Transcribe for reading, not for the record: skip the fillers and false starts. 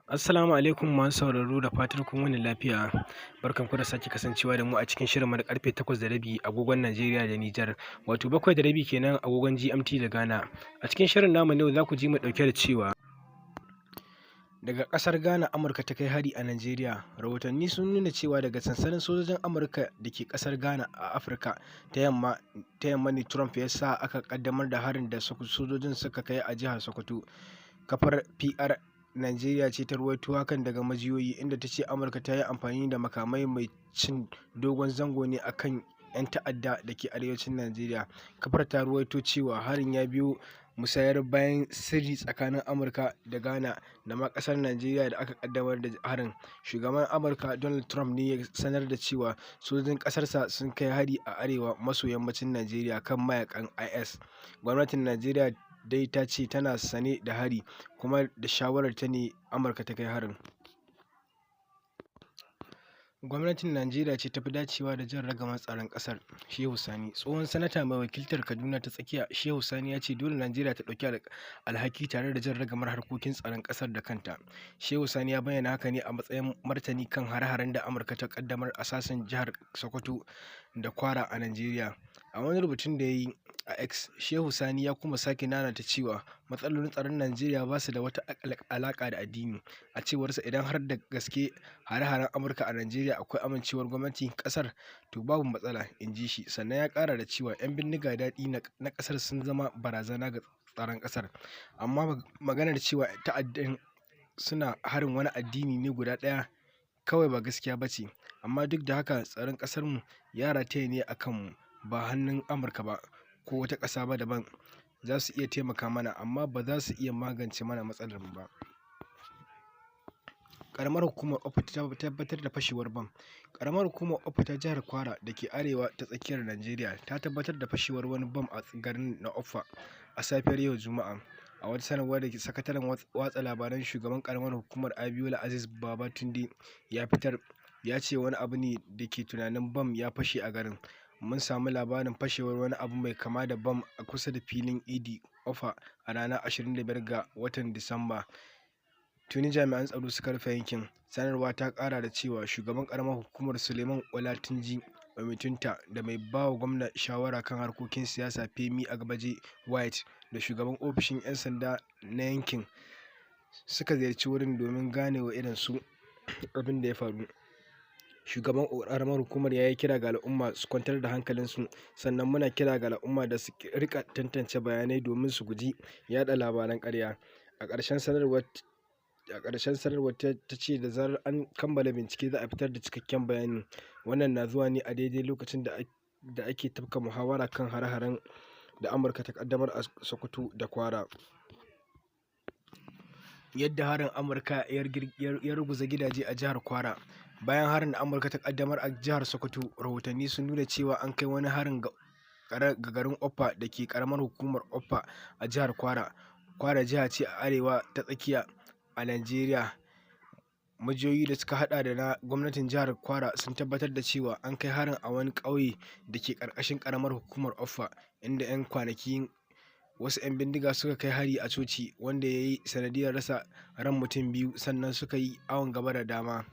Assalamu alaikum masu sauraro da fatar kun wani lafiya. Barkanku da sake kasancewa da mu a cikin shirinmu da karfe 8:30 agogon Najeriya da Nijar, wato 7:30 kenan agogon GMT da Ghana. A cikin shirin namu yau za ku ji mu dauke da cewa daga kasar Ghana Amurka ta kai hari a Najeriya. Rahotanni sun nuna cewa daga sansanin sojojin Amurka da ke kasar Ghana a Afirka ta yamma ne Trump ya sa aka kaddamar da harin da sojojin suka kai a jihar Sokoto. Kafar PR Najeriya ce ta ruwaito hakan daga majiyoyi, inda ta ce Amurka ta yi amfani da makamai mai cin dogon zango ne akan 'yan ta'adda da ke arewacin Najeriya. Kafar ta ruwaito cewa harin ya biyo musayar bayan sirri tsakanin Amurka da Ghana da ma kasar Najeriya da aka kaddamar da harin. Shugaban Amurka Donald Trump ne ya sanar da cewa sojojin kasarsa sun kai hari a arewa maso yammacin Najeriya kan mayakan IS. Gwamnatin Najeriya dai ta ce tana sane da hari, kuma da shawarar ta ne Amurka ta kai harin. Gwamnatin Najeriya ce ta fi dacewa da jan ragamar tsaron kasar. Shehu Sani, tsohon sanata mai wakiltar Kaduna ta tsakiya, Shehu Sani ya ce dole Najeriya ta ɗauki alhaki tare da jan ragamar harkokin tsaron kasar da kanta. Shehu Sani ya bayyana haka ne a matsayin martani kan hare-haren da Amurka ta kaddamar a sassan jihar Sokoto da Kwara a Najeriya. A wani rubutun da ya yi a X, Shehu Sani ya kuma sake nanata cewa matsalolin tsaron Najeriya ba su da wata alaka da addini. A cewarsa, idan har da gaske hare-haren Amurka a Najeriya akwai amincewar gwamnatin kasar, to babu matsala, in ji shi. Sannan ya kara da cewa 'yan bindiga daɗi na kasar sun zama barazana ga tsaron kasar, amma maganar cewa ta'addan suna harin wani addini ne guda ɗaya kawai ba gaskiya ba ce. Amma duk da haka, tsaron kasarmu ya rataya ne a kanmu, ba hannun Amurka ba ko wata ƙasa ba daban. Za su iya taimaka mana, amma ba za su iya magance mana matsalar mu ba. Karamar hukumar Ofa ta tabbatar da fashewar bam. Karamar hukumar Ofa ta jihar Kwara da ke arewa ta tsakiyar Najeriya ta tabbatar da fashewar wani bam a garin na Ofa a safiyar yau Juma'a. A wata sanarwar da sakataren watsa labaran shugaban karamar hukumar Abiola Aziz Babatunde ya fitar, ya ce wani abu ne da ke tunanin bam ya fashe a garin. Mun samu labarin fashewar wani abu mai kama da bam a kusa da filin Idi Ofa a ranar 25 ga watan Disamba. Tuni jami'an tsaro suka rufe yankin. Sanarwa ta kara da cewa shugaban karamar hukumar Suleiman Olatunji Omitunta da mai ba wa gwamna shawara kan harkokin siyasa Femi Agbaje White da shugaban ofishin 'yan sanda na yankin suka ziyarci wurin domin ganewa irin su abin da ya faru. Shugaban karamar hukumar ya yi kira ga al'umma su kwantar da hankalinsu, sannan muna kira ga al'umma da su rika tantance bayanai domin su guji yada labaran ƙarya. A ƙarshen sanarwar ta ce da zarar an kammala bincike za a fitar da cikakken bayani. Wannan na zuwa ne a daidai lokacin da ake tafka muhawara kan hare-haren da Amurka ta kaddamar a Sokoto da Kwara. Yadda harin Amurka ya ruguza gidaje a jihar Kwara. Bayan harin da Amurka ta kaddamar a jihar Sokoto, rahotanni sun nuna cewa an kai wani harin ga garin Ofa da ke karamar hukumar Ofa a jihar Kwara. Kwara jiha ce a arewa ta tsakiya a Najeriya. Majiyoyi da suka hada da na gwamnatin jihar Kwara sun tabbatar da cewa an kai harin a wani ƙauye da ke ƙarƙashin karamar hukumar Ofa, inda 'yan kwanaki wasu 'yan bindiga suka kai hari a coci, wanda ya yi sanadiyar rasa ran mutum biyu, sannan suka yi awon gaba da dama.